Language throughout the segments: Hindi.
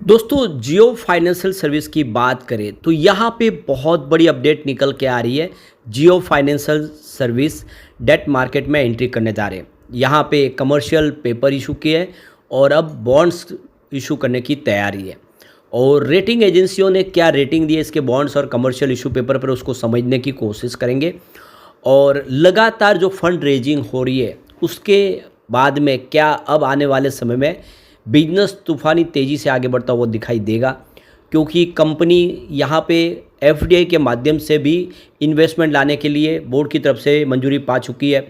दोस्तों जियो फाइनेंशियल सर्विस की बात करें तो यहाँ पे बहुत बड़ी अपडेट निकल के आ रही है। जियो फाइनेंशियल सर्विस डेट मार्केट में एंट्री करने जा रहे हैं। यहाँ पे कमर्शियल पेपर इशू किए हैं और अब बॉन्ड्स इशू करने की तैयारी है। और रेटिंग एजेंसियों ने क्या रेटिंग दी है इसके बॉन्ड्स और कमर्शियल इशू पेपर पर, उसको समझने की कोशिश करेंगे। और लगातार जो फंड रेजिंग हो रही है उसके बाद में क्या अब आने वाले समय में बिजनेस तूफ़ानी तेज़ी से आगे बढ़ता हुआ दिखाई देगा, क्योंकि कंपनी यहाँ पे एफडीआई के माध्यम से भी इन्वेस्टमेंट लाने के लिए बोर्ड की तरफ से मंजूरी पा चुकी है।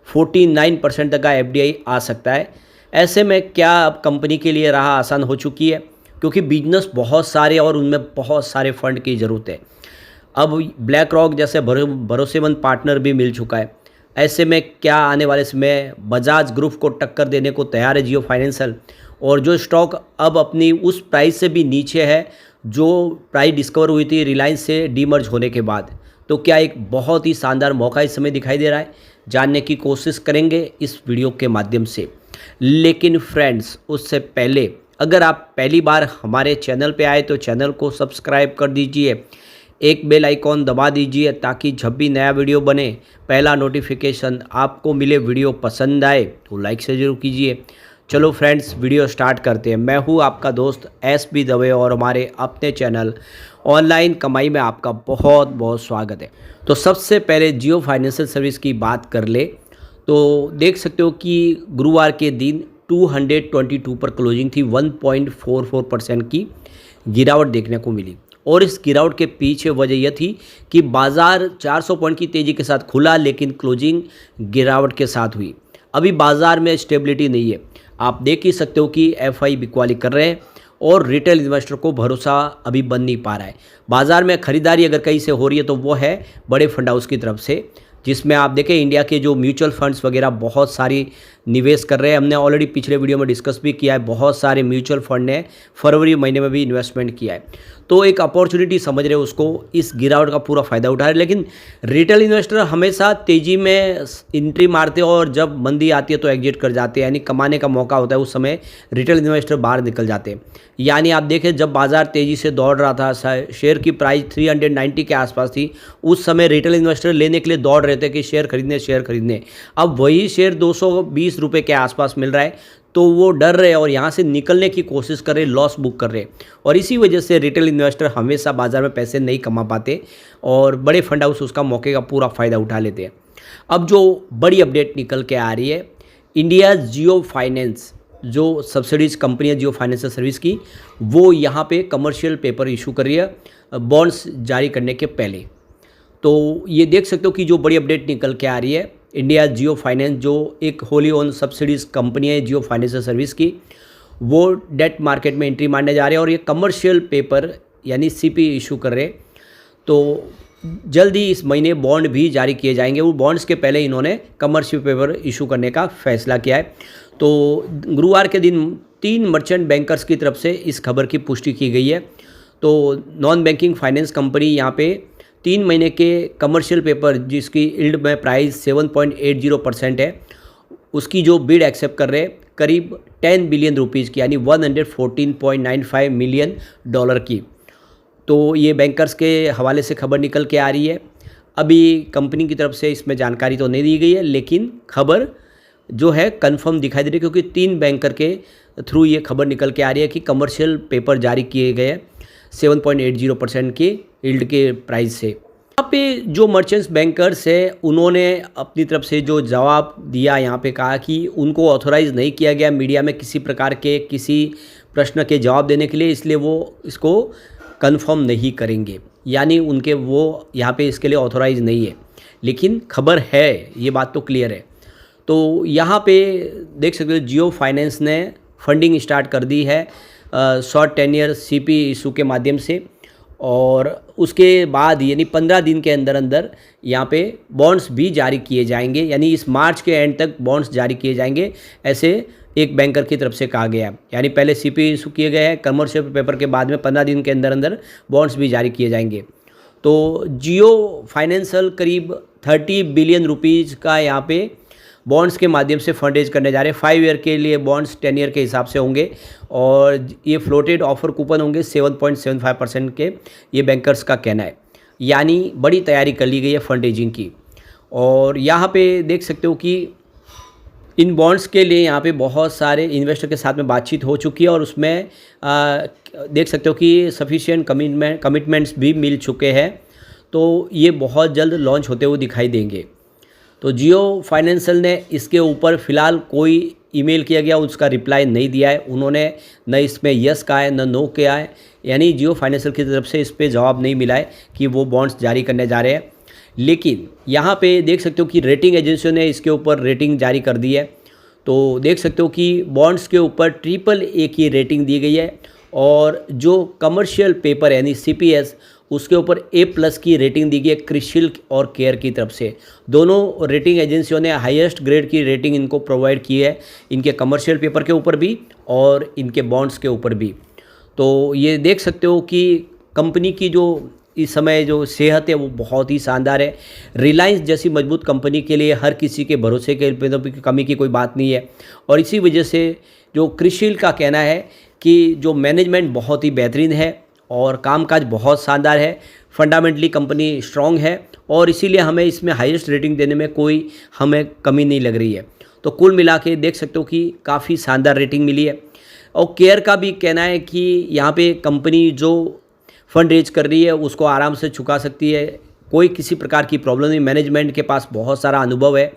49% तक का एफडीआई आ सकता है। ऐसे में क्या अब कंपनी के लिए राह आसान हो चुकी है, क्योंकि बिजनेस बहुत सारे और उनमें बहुत सारे फंड की ज़रूरत है। अब ब्लैक रॉक जैसे भरोसेमंद पार्टनर भी मिल चुका है। ऐसे में क्या आने वाले समय बजाज ग्रुप को टक्कर देने को तैयार है जियो फाइनेंशियल, और जो स्टॉक अब अपनी उस प्राइस से भी नीचे है जो प्राइस डिस्कवर हुई थी रिलायंस से डीमर्ज होने के बाद। तो क्या एक बहुत ही शानदार मौका इस समय दिखाई दे रहा है, जानने की कोशिश करेंगे इस वीडियो के माध्यम से। लेकिन फ्रेंड्स, उससे पहले अगर आप पहली बार हमारे चैनल पे आए तो चैनल को सब्सक्राइब कर दीजिए, एक बेल आइकॉन दबा दीजिए ताकि जब भी नया वीडियो बने पहला नोटिफिकेशन आपको मिले। वीडियो पसंद आए तो लाइक से ज़रूर कीजिए। चलो फ्रेंड्स, वीडियो स्टार्ट करते हैं। मैं हूँ आपका दोस्त एसबी दवे और हमारे अपने चैनल ऑनलाइन कमाई में आपका बहुत बहुत स्वागत है। तो सबसे पहले जियो फाइनेंशियल सर्विस की बात कर ले तो देख सकते हो कि गुरुवार के दिन 222 पर क्लोजिंग थी। 1.44% की गिरावट देखने को मिली, और इस गिरावट के पीछे वजह यह थी कि बाज़ार 400 पॉइंट की तेज़ी के साथ खुला, लेकिन क्लोजिंग गिरावट के साथ हुई। अभी बाज़ार में स्टेबिलिटी नहीं है। आप देख ही सकते हो कि एफआई बिकवाली कर रहे हैं और रिटेल इन्वेस्टर को भरोसा अभी बन नहीं पा रहा है। बाज़ार में खरीदारी अगर कहीं से हो रही है तो वो है बड़े फंड हाउस की तरफ से, जिसमें आप देखें इंडिया के जो म्यूचुअल फंड्स वगैरह बहुत सारी निवेश कर रहे हैं। हमने ऑलरेडी पिछले वीडियो में डिस्कस भी किया है, बहुत सारे म्यूचुअल फंड ने फरवरी महीने में भी इन्वेस्टमेंट किया है। तो एक अपॉर्चुनिटी समझ रहे हो उसको, इस गिरावट का पूरा फ़ायदा उठा रहे हैं। लेकिन रिटेल इन्वेस्टर हमेशा तेज़ी में एंट्री मारते हैं और जब मंदी आती है तो एग्जिट कर जाते हैं, यानी कमाने का मौका होता है उस समय रिटेल इन्वेस्टर बाहर निकल जाते हैं। यानी आप देखें जब बाज़ार तेज़ी से दौड़ रहा था, शेयर की प्राइस 390 के आसपास थी, उस समय रिटेल इन्वेस्टर लेने के लिए दौड़ रहे थे कि शेयर खरीदने। अब वही शेयर 220 रुपये के आसपास मिल रहा है, तो वो डर रहे और यहाँ से निकलने की कोशिश कर रहे, लॉस बुक कर रहे। और इसी वजह से रिटेल इन्वेस्टर हमेशा बाज़ार में पैसे नहीं कमा पाते और बड़े फंड हाउस उसका मौके का पूरा फ़ायदा उठा लेते हैं। अब जो बड़ी अपडेट निकल के आ रही है, इंडिया जियो फाइनेंस जो सब्सिडीज कंपनी है जियो फाइनेंशियल सर्विस की, वो यहाँ पे कमर्शियल पेपर इशू कर रही है बॉन्ड्स जारी करने के पहले। तो ये देख सकते हो कि जो बड़ी अपडेट निकल के आ रही है, इंडिया जियो फाइनेंस जो एक होली ओन सब्सिडीज कंपनी है जियो फाइनेंशियल सर्विस की, वो डेट मार्केट में एंट्री मारने जा रहे हैं और ये कमर्शियल पेपर यानी सीपी इशू कर रहे हैं। तो जल्द ही इस महीने बॉन्ड भी जारी किए जाएंगे। वो बॉन्ड्स के पहले इन्होंने कमर्शियल पेपर इशू करने का फैसला किया है। तो गुरुवार के दिन 3 मर्चेंट बैंकर्स की तरफ से इस खबर की पुष्टि की गई है। तो नॉन बैंकिंग फाइनेंस कंपनी यहाँ पे 3 महीने के कमर्शियल पेपर जिसकी यील्ड में प्राइस 7.80% है, उसकी जो बिड एक्सेप्ट कर रहे हैं करीब 10 बिलियन रुपीज़ की, यानी 114.95 मिलियन डॉलर की। तो ये बैंकर्स के हवाले से खबर निकल के आ रही है। अभी कंपनी की तरफ से इसमें जानकारी तो नहीं दी गई है, लेकिन खबर जो है कंफर्म दिखाई दे रही है, क्योंकि 3 बैंकर के थ्रू ये खबर निकल के आ रही है कि कमर्शियल पेपर जारी किए गए 7.80% के यील्ड के प्राइस से। यहाँ पे जो मर्चेंट्स बैंकर्स है उन्होंने अपनी तरफ से जो जवाब दिया, यहाँ पे कहा कि उनको ऑथोराइज़ नहीं किया गया मीडिया में किसी प्रकार के किसी प्रश्न के जवाब देने के लिए, इसलिए वो इसको कंफर्म नहीं करेंगे, यानी उनके वो यहाँ पे इसके लिए ऑथोराइज़ नहीं है। लेकिन खबर है, ये बात तो क्लियर है। तो यहाँ पे देख सकते हो जियो फाइनेंस ने फंडिंग स्टार्ट कर दी है शॉर्ट टेन्योर सीपी इशू के माध्यम से, और उसके बाद यानी 15 दिन के अंदर अंदर यहाँ पे बॉन्ड्स भी जारी किए जाएंगे, यानी इस मार्च के एंड तक बॉन्ड्स जारी किए जाएंगे, ऐसे एक बैंकर की तरफ से कहा गया है। यानी पहले सीपी इशू किए गए हैं कमर्शियल पेपर के, बाद में 15 दिन के अंदर अंदर बॉन्ड्स भी जारी किए जाएंगे। तो जियो फाइनेंशियल करीब 30 बिलियन रुपीज़ का यहाँ पे बॉन्ड्स के माध्यम से फंड रेज करने जा रहे हैं। 5 ईयर के लिए बॉन्ड्स 10 ईयर के हिसाब से होंगे और ये फ्लोटेड ऑफर कूपन होंगे 7.75% के, ये बैंकर्स का कहना है। यानी बड़ी तैयारी कर ली गई है फंड रेजिंग की। और यहाँ पे देख सकते हो कि इन बॉन्ड्स के लिए यहाँ पे बहुत सारे इन्वेस्टर के साथ में बातचीत हो चुकी है और उसमें देख सकते हो कि सफिशिएंट कमिटमेंट्स भी मिल चुके हैं। तो ये बहुत जल्द लॉन्च होते हुए दिखाई देंगे। तो जियो फाइनेंशियल ने इसके ऊपर फ़िलहाल कोई ईमेल किया गया उसका रिप्लाई नहीं दिया है। उन्होंने न इसमें यस कहा है न नो किया है, यानी जियो फाइनेंशियल की तरफ से इस पर जवाब नहीं मिला है कि वो बॉन्ड्स जारी करने जा रहे हैं। लेकिन यहाँ पे देख सकते हो कि रेटिंग एजेंसियों ने इसके ऊपर रेटिंग जारी कर दी है। तो देख सकते हो कि बॉन्ड्स के ऊपर AAA की रेटिंग दी गई है और जो कमर्शियल पेपर यानी CPS उसके ऊपर A+ की रेटिंग दी गई है क्रिसिल और केयर की तरफ से। दोनों रेटिंग एजेंसियों ने हाईएस्ट ग्रेड की रेटिंग इनको प्रोवाइड की है, इनके कमर्शियल पेपर के ऊपर भी और इनके बॉन्ड्स के ऊपर भी। तो ये देख सकते हो कि कंपनी की जो इस समय जो सेहत है वो बहुत ही शानदार है। रिलायंस जैसी मजबूत कंपनी के लिए हर किसी के भरोसे के कमी की कोई बात नहीं है। और इसी वजह से जो क्रिसिल का कहना है कि जो मैनेजमेंट बहुत ही बेहतरीन है और कामकाज बहुत शानदार है, फंडामेंटली कंपनी स्ट्रांग है और इसीलिए हमें इसमें हाईएस्ट रेटिंग देने में कोई हमें कमी नहीं लग रही है। तो कुल मिला के देख सकते हो कि काफ़ी शानदार रेटिंग मिली है। और केयर का भी कहना है कि यहाँ पे कंपनी जो फंड रेज कर रही है उसको आराम से चुका सकती है, कोई किसी प्रकार की प्रॉब्लम नहीं, मैनेजमेंट के पास बहुत सारा अनुभव है।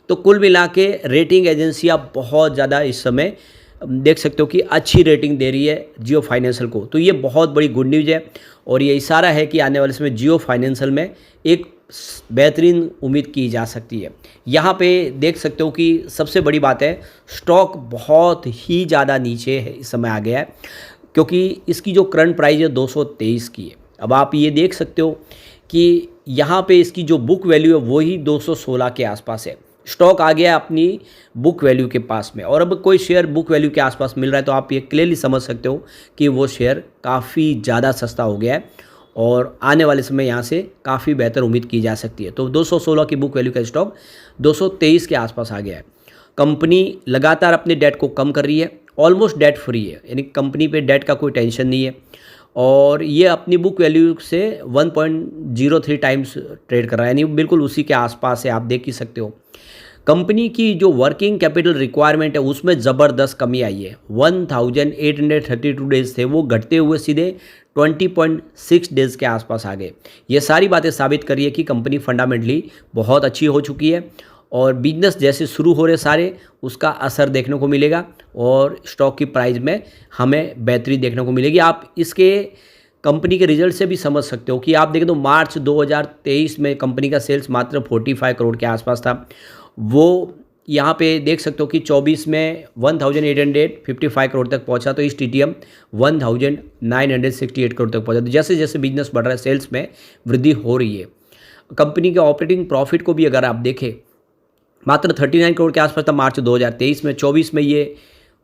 तो कुल मिला के रेटिंग एजेंसियाँ बहुत ज़्यादा इस समय देख सकते हो कि अच्छी रेटिंग दे रही है जियो फाइनेंशियल को। तो ये बहुत बड़ी गुड न्यूज़ है और ये इशारा है कि आने वाले समय जियो फाइनेंशियल में एक बेहतरीन उम्मीद की जा सकती है। यहाँ पे देख सकते हो कि सबसे बड़ी बात है स्टॉक बहुत ही ज़्यादा नीचे है इस समय आ गया है, क्योंकि इसकी जो करंट प्राइस है 223 की है। अब आप ये देख सकते हो कि यहाँ पे इसकी जो बुक वैल्यू है वही 216 के आसपास है। स्टॉक आ गया अपनी बुक वैल्यू के पास में और अब कोई शेयर बुक वैल्यू के आसपास मिल रहा है तो आप ये क्लियरली समझ सकते हो कि वो शेयर काफ़ी ज़्यादा सस्ता हो गया है और आने वाले समय यहाँ से काफ़ी बेहतर उम्मीद की जा सकती है। तो 216 की बुक वैल्यू का स्टॉक 223 के आसपास आ गया है। कंपनी लगातार अपने डेट को कम कर रही है, ऑलमोस्ट डेट फ्री है, यानी कंपनी पे डेट का कोई टेंशन नहीं है और ये अपनी बुक वैल्यू से 1.03 टाइम्स ट्रेड कर रहा है, यानी बिल्कुल उसी के आसपास है, आप देख ही सकते हो। कंपनी की जो वर्किंग कैपिटल रिक्वायरमेंट है उसमें ज़बरदस्त कमी आई है। 1832 डेज थे, वो घटते हुए सीधे 20.6 डेज़ के आसपास आ गए। ये सारी बातें साबित कर रही है कि कंपनी फंडामेंटली बहुत अच्छी हो चुकी है और बिजनेस जैसे शुरू हो रहे सारे उसका असर देखने को मिलेगा और स्टॉक की प्राइस में हमें बेहतरी देखने को मिलेगी। आप इसके कंपनी के रिजल्ट से भी समझ सकते हो कि आप देखें तो मार्च 2023 में कंपनी का सेल्स मात्र 45 करोड़ के आसपास था। वो यहाँ पे देख सकते हो कि 24 में 1855 करोड़ तक पहुँचा, तो इस TTM 1968 करोड़ तक पहुँचा। तो जैसे जैसे बिजनेस बढ़ रहा है सेल्स में वृद्धि हो रही है। कंपनी के ऑपरेटिंग प्रॉफिट को भी अगर आप देखें मात्र 39 करोड़ के आसपास था मार्च 2023 में, 24 में ये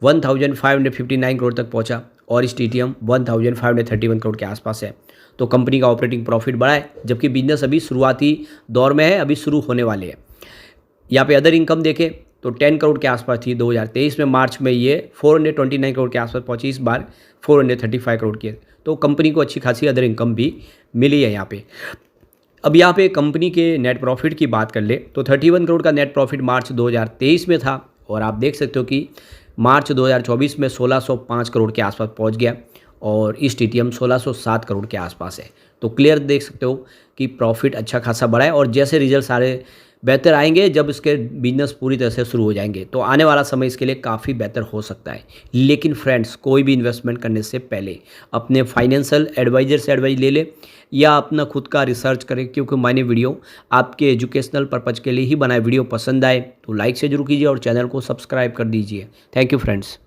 1559 करोड़ तक पहुंचा और इस TTM 1531 करोड़ के आसपास है। तो कंपनी का ऑपरेटिंग प्रॉफिट बढ़ा है, जबकि बिजनेस अभी शुरुआती दौर में है, अभी शुरू होने वाले हैं। यहाँ पे अदर इनकम देखें तो 10 करोड़ के आसपास थी 2023 में, मार्च में ये 429 करोड़ के आसपास पहुंची, इस बार 435 करोड़ की है। तो कंपनी को अच्छी खासी अदर इनकम भी मिली है यहाँ पे। अब यहाँ पे कंपनी के नेट प्रॉफिट की बात कर ले तो 31 करोड़ का नेट प्रॉफिट मार्च 2023 में था और आप देख सकते हो कि मार्च 2024 में 1605 करोड़ के आसपास पहुँच गया और इस TTM 1607 करोड़ के आसपास है। तो क्लियर देख सकते हो कि प्रॉफिट अच्छा खासा बढ़ा है और जैसे रिजल्ट सारे बेहतर आएंगे जब इसके बिजनेस पूरी तरह से शुरू हो जाएंगे तो आने वाला समय इसके लिए काफ़ी बेहतर हो सकता है। लेकिन फ्रेंड्स, कोई भी इन्वेस्टमेंट करने से पहले अपने फाइनेंशियल एडवाइज़र से एडवाइस ले ले या अपना खुद का रिसर्च करें, क्योंकि मैंने वीडियो आपके एजुकेशनल पर्पज़ के लिए ही बनाए। वीडियो पसंद आए तो लाइक से जरूर कीजिए और चैनल को सब्सक्राइब कर दीजिए। Thank you friends.